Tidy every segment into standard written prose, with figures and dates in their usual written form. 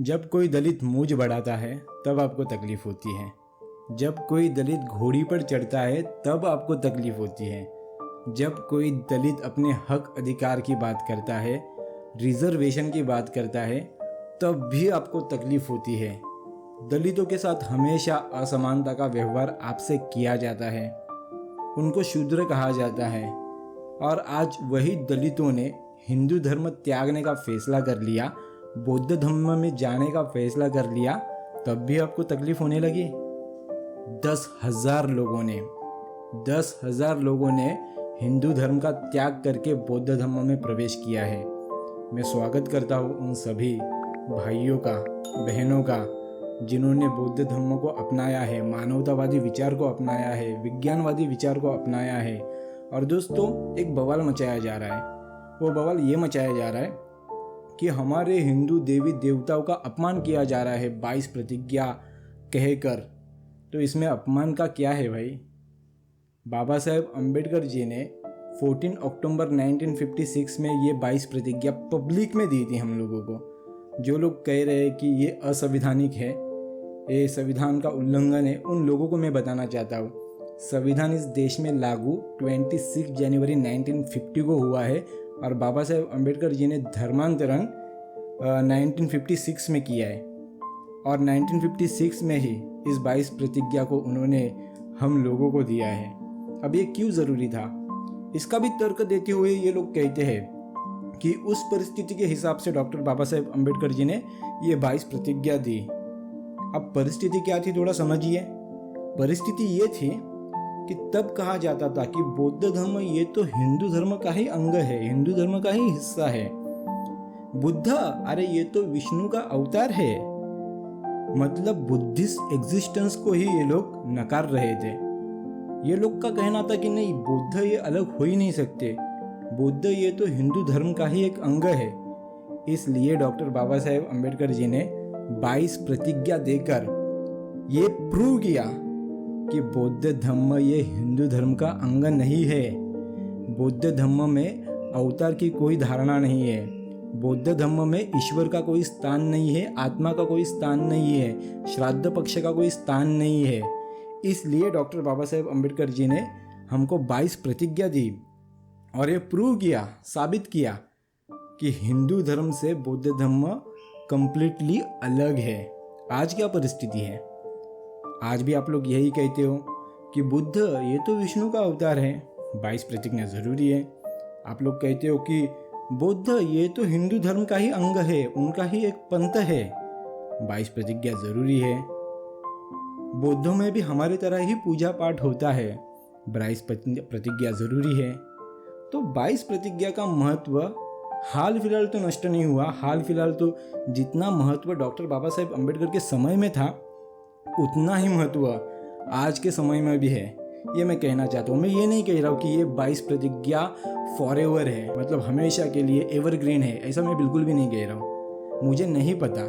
जब कोई दलित मूंछ बढ़ाता है तब आपको तकलीफ होती है। जब कोई दलित घोड़ी पर चढ़ता है तब आपको तकलीफ होती है। जब कोई दलित अपने हक अधिकार की बात करता है, रिजर्वेशन की बात करता है, तब भी आपको तकलीफ होती है। दलितों के साथ हमेशा असमानता का व्यवहार आपसे किया जाता है, उनको शूद्र कहा जाता है। और आज वही दलितों ने हिंदू धर्म त्यागने का फैसला कर लिया, बौद्ध धर्म में जाने का फैसला कर लिया, तब भी आपको तकलीफ होने लगी। 10,000 लोगों ने हिंदू धर्म का त्याग करके बौद्ध धर्म में प्रवेश किया है। मैं स्वागत करता हूँ उन सभी भाइयों का, बहनों का, जिन्होंने बौद्ध धर्म को अपनाया है, मानवतावादी विचार को अपनाया है, विज्ञानवादी विचार को अपनाया है। और दोस्तों, एक बवाल मचाया जा रहा है। वो बवाल ये मचाया जा रहा है कि हमारे हिंदू देवी देवताओं का अपमान किया जा रहा है 22 प्रतिज्ञा कहकर। तो इसमें अपमान का क्या है भाई? बाबा साहेब अम्बेडकर जी ने 14 अक्टूबर 1956 में ये 22 प्रतिज्ञा पब्लिक में दी थी हम लोगों को। जो लोग कह रहे हैं कि ये असंवैधानिक है, ये संविधान का उल्लंघन है, उन लोगों को मैं बताना चाहता हूँ, संविधान इस देश में लागू 26 जनवरी 1950 को हुआ है और बाबा साहेब अम्बेडकर जी ने धर्मांतरण 1956 में किया है। और 1956 में ही इस 22 प्रतिज्ञा को उन्होंने हम लोगों को दिया है। अब ये क्यों ज़रूरी था, इसका भी तर्क देते हुए ये लोग कहते हैं कि उस परिस्थिति के हिसाब से डॉक्टर बाबा साहेब अम्बेडकर जी ने ये 22 प्रतिज्ञा दी। अब परिस्थिति क्या थी थोड़ा समझिए। परिस्थिति ये थी कि तब कहा जाता था कि बौद्ध धर्म ये तो हिंदू धर्म का ही अंग है, हिंदू धर्म का ही हिस्सा है। बुद्ध, अरे ये तो विष्णु का अवतार है। मतलब बुद्धिस्ट एग्जिस्टेंस को ही ये लोग नकार रहे थे। ये लोग का कहना था कि नहीं, बुद्ध ये अलग हो ही नहीं सकते, बुद्ध ये तो हिंदू धर्म का ही एक अंग है। इसलिए डॉक्टर बाबा साहेब अम्बेडकर जी ने 22 प्रतिज्ञा देकर ये प्रूव किया कि बौद्ध धर्म ये हिंदू धर्म का अंग नहीं है। बौद्ध धर्म में अवतार की कोई धारणा नहीं है। बौद्ध धर्म में ईश्वर का कोई स्थान नहीं है, आत्मा का कोई स्थान नहीं है, श्राद्ध पक्ष का कोई स्थान नहीं है। इसलिए डॉक्टर बाबा साहेब अम्बेडकर जी ने हमको 22 प्रतिज्ञा दी और ये प्रूव किया, साबित किया कि हिंदू धर्म से बौद्ध धर्म कंप्लीटली अलग है। आज क्या परिस्थिति है? आज भी आप लोग यही कहते हो कि बुद्ध ये तो विष्णु का अवतार है, 22 प्रतिज्ञा जरूरी है। आप लोग कहते हो कि बौद्ध ये तो हिंदू धर्म का ही अंग है, उनका ही एक पंथ है, 22 प्रतिज्ञा जरूरी है। बौद्धों में भी हमारे तरह ही पूजा पाठ होता है, 22 प्रतिज्ञा जरूरी है। तो 22 प्रतिज्ञा का महत्व हाल फिलहाल तो नष्ट नहीं हुआ। हाल फिलहाल तो जितना महत्व डॉक्टर बाबा साहेब अम्बेडकर के समय में था, उतना ही महत्व आज के समय में भी है। ये मैं कहना चाहता हूँ। मैं ये नहीं कह रहा हूँ कि ये 22 प्रतिज्ञा फॉरएवर है, मतलब हमेशा के लिए एवरग्रीन है, ऐसा मैं बिल्कुल भी नहीं कह रहा हूँ। मुझे नहीं पता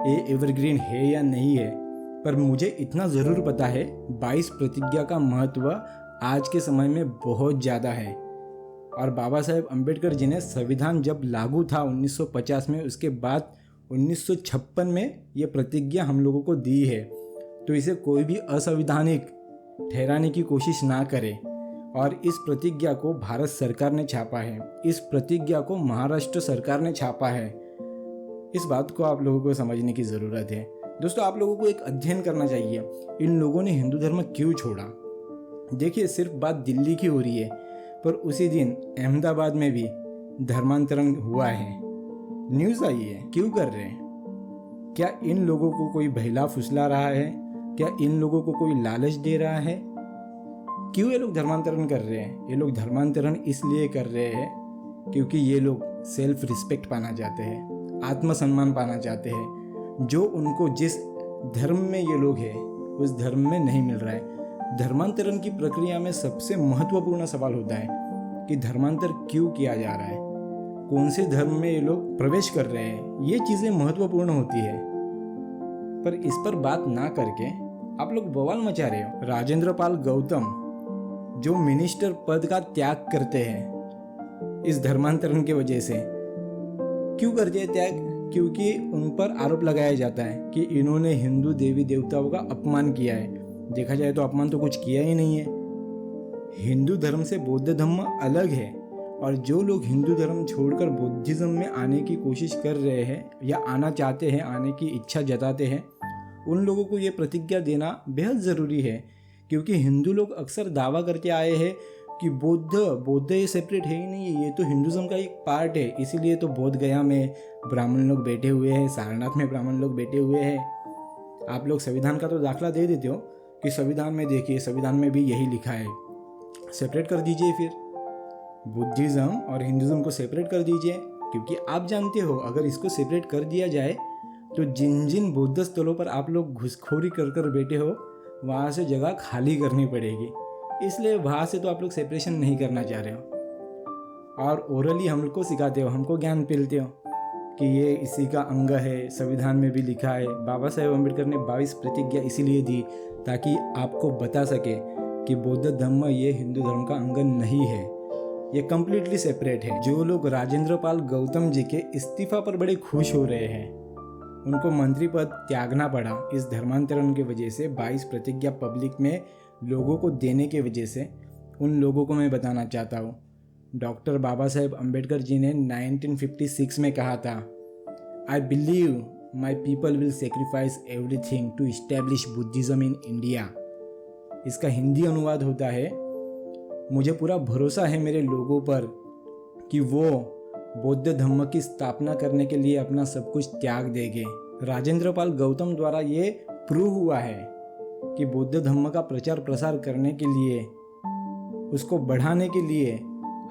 ये एवरग्रीन है या नहीं है, पर मुझे इतना ज़रूर पता है 22 प्रतिज्ञा का महत्व आज के समय में बहुत ज़्यादा है। और बाबा साहेब अम्बेडकर जी ने संविधान जब लागू था 1950 में, उसके बाद 1956 में ये प्रतिज्ञा हम लोगों को दी है। तो इसे कोई भी असंवैधानिक ठहराने की कोशिश ना करे। और इस प्रतिज्ञा को भारत सरकार ने छापा है, इस प्रतिज्ञा को महाराष्ट्र सरकार ने छापा है। इस बात को आप लोगों को समझने की ज़रूरत है। दोस्तों, आप लोगों को एक अध्ययन करना चाहिए, इन लोगों ने हिंदू धर्म क्यों छोड़ा। देखिए, सिर्फ बात दिल्ली की हो रही है, पर उसी दिन अहमदाबाद में भी धर्मांतरण हुआ है। न्यूज़ आई है, क्यों कर रहे हैं? क्या इन लोगों को कोई बहला फुसला रहा है? क्या इन लोगों को कोई लालच दे रहा है? क्यों ये लोग धर्मांतरण कर रहे हैं? ये लोग धर्मांतरण इसलिए कर रहे हैं क्योंकि ये लोग सेल्फ रिस्पेक्ट पाना चाहते हैं, आत्मसम्मान पाना चाहते हैं, जो उनको जिस धर्म में ये लोग हैं उस धर्म में नहीं मिल रहा है। धर्मांतरण की प्रक्रिया में सबसे महत्वपूर्ण सवाल होता है कि धर्मांतर क्यों किया जा रहा है, कौन से धर्म में ये लोग प्रवेश कर रहे हैं। ये चीज़ें महत्वपूर्ण होती है, पर इस पर बात ना करके आप लोग बवाल मचा रहे हो। राजेंद्र पाल गौतम जो मिनिस्टर पद का त्याग करते हैं इस धर्मांतरण की वजह से, क्यों करते हैं त्याग? क्योंकि उन पर आरोप लगाया जाता है कि इन्होंने हिंदू देवी देवताओं का अपमान किया है। देखा जाए तो अपमान तो कुछ किया ही नहीं है। हिंदू धर्म से बौद्ध धर्म अलग है, और जो लोग हिंदू धर्म छोड़कर बुद्धिज्म में आने की कोशिश कर रहे हैं या आना चाहते हैं, आने की इच्छा जताते हैं, उन लोगों को ये प्रतिज्ञा देना बेहद ज़रूरी है। क्योंकि हिंदू लोग अक्सर दावा करते आए हैं कि बौद्ध ये सेपरेट है ही नहीं है, ये तो हिंदुज़म का एक पार्ट है। इसीलिए तो बोध गया में ब्राह्मण लोग बैठे हुए हैं, सारनाथ में ब्राह्मण लोग बैठे हुए हैं। आप लोग संविधान का तो दाखला दे देते हो कि संविधान में देखिए, संविधान में भी यही लिखा है। सेपरेट कर दीजिए, फिर बुद्धिज़्म और हिंदुज़म को सेपरेट कर दीजिए। क्योंकि आप जानते हो अगर इसको सेपरेट कर दिया जाए तो जिन जिन बौद्ध स्थलों पर आप लोग घुसखोरी कर कर बैठे हो वहाँ से जगह खाली करनी पड़ेगी। इसलिए वहाँ से तो आप लोग सेपरेशन नहीं करना चाह रहे हो, और ओरली हमको सिखाते हो, हमको ज्ञान पिलते हो कि ये इसी का अंग है। संविधान में भी लिखा है। बाबा साहेब अम्बेडकर ने 22 प्रतिज्ञा इसीलिए दी ताकि आपको बता सके कि बौद्ध धर्म ये हिंदू धर्म का अंग नहीं है, ये कम्प्लीटली सेपरेट है। जो लोग राजेंद्र पाल गौतम जी के इस्तीफा पर बड़े खुश हो रहे हैं, उनको मंत्री पद त्यागना पड़ा इस धर्मांतरण की वजह से। 22 प्रतिज्ञा पब्लिक में लोगों को देने की वजह से उन लोगों को मैं बताना चाहता हूँ। डॉक्टर बाबा साहेब अम्बेडकर जी ने 1956 में कहा था, I believe my people will sacrifice everything to establish Buddhism in India. इसका हिंदी अनुवाद होता है, मुझे पूरा भरोसा है मेरे लोगों पर कि वो बौद्ध धर्म की स्थापना करने के लिए अपना सब कुछ त्याग देंगे। राजेंद्र पाल गौतम द्वारा ये प्रूव हुआ है कि बौद्ध धर्म का प्रचार प्रसार करने के लिए, उसको बढ़ाने के लिए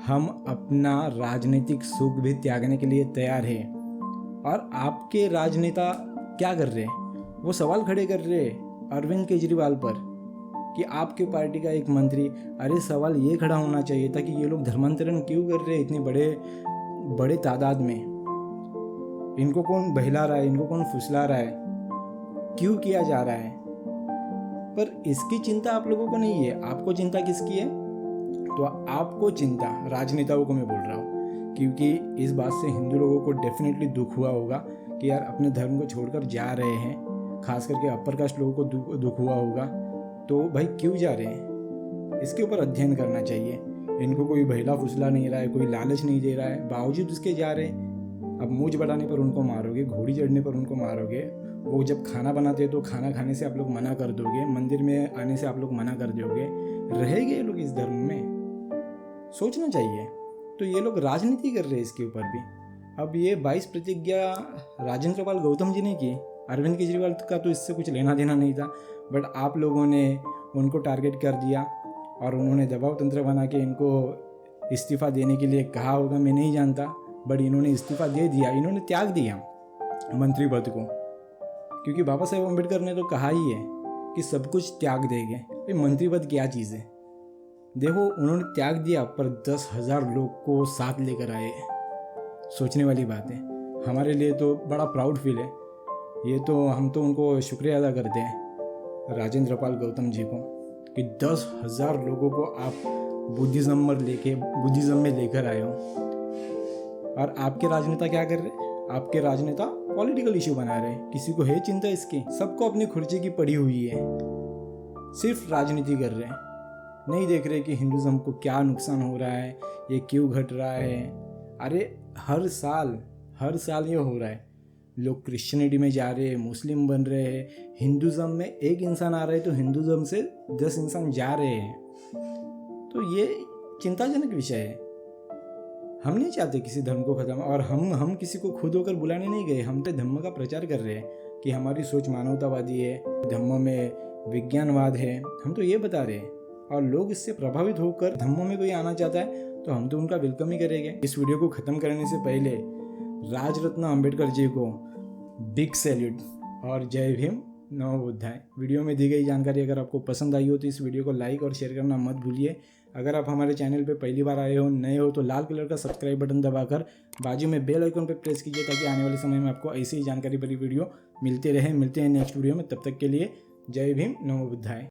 हम अपना राजनीतिक सुख भी त्यागने के लिए तैयार हैं। और आपके राजनेता क्या कर रहे हैं? वो सवाल खड़े कर रहे हैं अरविंद केजरीवाल पर कि आपके पार्टी का एक मंत्री, अरे सवाल ये खड़ा होना चाहिए था कि ये लोग धर्मांतरण क्यों कर रहे हैं इतनी बड़े तादाद में? इनको कौन बहला रहा है, इनको कौन फुसला रहा है, क्यों किया जा रहा है? पर इसकी चिंता आप लोगों को नहीं है। आपको चिंता किसकी है? तो आपको चिंता राजनेताओं को मैं बोल रहा हूँ, क्योंकि इस बात से हिंदू लोगों को डेफिनेटली दुख हुआ होगा कि यार अपने धर्म को छोड़कर जा रहे हैं। खास करके अपर कास्ट लोगों को दुख हुआ होगा। तो भाई क्यों जा रहे हैं, इसके ऊपर अध्ययन करना चाहिए। इनको कोई बहला फुसला नहीं रहा है, कोई लालच नहीं दे रहा है, बावजूद उसके जा रहे हैं। अब मूंछ बढ़ाने पर उनको मारोगे, घोड़ी चढ़ने पर उनको मारोगे, वो जब खाना बनाते हैं तो खाना खाने से आप लोग मना कर दोगे, मंदिर में आने से आप लोग मना कर दोगे। रहेंगे ये लोग इस धर्म में? सोचना चाहिए। तो ये लोग राजनीति कर रहे हैं इसके ऊपर भी। अब ये 22 प्रतिज्ञा राजेंद्र पाल गौतम जी ने की, अरविंद केजरीवाल का तो इससे कुछ लेना देना नहीं था, बट आप लोगों ने उनको टारगेट कर दिया और उन्होंने दबाव तंत्र बना के इनको इस्तीफ़ा देने के लिए कहा होगा, मैं नहीं जानता, बट इन्होंने इस्तीफ़ा दे दिया, इन्होंने त्याग दिया मंत्री पद को। क्योंकि बाबा साहेब अम्बेडकर ने तो कहा ही है कि सब कुछ त्याग देंगे। ये मंत्री पद क्या चीज़ है? देखो उन्होंने त्याग दिया पर 10,000 लोग को साथ लेकर आए। सोचने वाली बात है। हमारे लिए तो बड़ा प्राउड फील है। ये तो हम तो उनको शुक्रिया अदा करते हैं राजेंद्र पाल गौतम जी को कि 10,000 लोगों को आप बुद्धिज़्म में लेकर आए हो। और आपके राजनेता क्या कर रहे हैं? आपके राजनेता पॉलिटिकल इशू बना रहे हैं। किसी को है चिंता इसकी? सबको अपनी खुर्ची की पड़ी हुई है, सिर्फ राजनीति कर रहे हैं। नहीं देख रहे कि हिंदुज़्म को क्या नुकसान हो रहा है, ये क्यों घट रहा है। अरे हर साल ये हो रहा है। लोग क्रिश्चियनिटी में जा रहे हैं, मुस्लिम बन रहे हैं। हिंदुज़्म में एक इंसान आ रहा है तो हिंदुज़्म से 10 इंसान जा रहे हैं। तो ये चिंताजनक विषय है। हम नहीं चाहते किसी धर्म को ख़त्म, और हम किसी को खुद होकर बुलाने नहीं गए। हम तो धर्म का प्रचार कर रहे हैं कि हमारी सोच मानवतावादी है, धर्म में विज्ञानवाद है। हम तो ये बता रहे हैं, और लोग इससे प्रभावित होकर धर्म में कोई आना चाहता है तो हम तो उनका वेलकम ही करेंगे। इस वीडियो को ख़त्म करने से पहले राजरत्न अम्बेडकर जी को बिग सैल्यूट और जय भीम, नमो बुद्धाय। वीडियो में दी गई जानकारी अगर आपको पसंद आई हो तो इस वीडियो को लाइक और शेयर करना मत भूलिए। अगर आप हमारे चैनल पे पहली बार आए हो, नए हो, तो लाल कलर का सब्सक्राइब बटन दबाकर बाजू में बेल आइकन पे प्रेस कीजिए ताकि आने वाले समय में आपको ऐसी ही जानकारी भरी वीडियो मिलते रहे। मिलते हैं नेक्स्ट वीडियो में, तब तक के लिए जय भीम, नमो बुद्धाय।